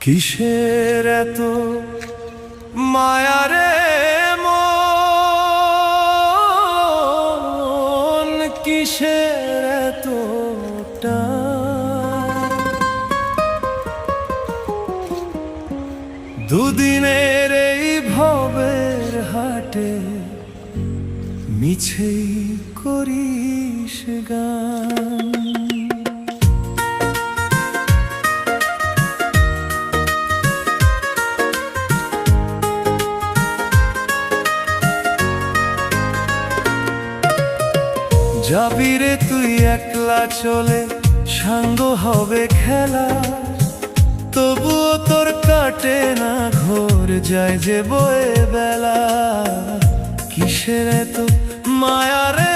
কিসের এত মায়ারে মন, কিসের এত টান? দুদিনের এই ভবের হাটে মিছেই করিস গান। যাবি রে তুই একলা চলে, সাঙ্গ হবে খেলা, তবুও তোর কাটে না ঘোর, যায় যে বয়ে বেলা। কিসের এত মায়া রে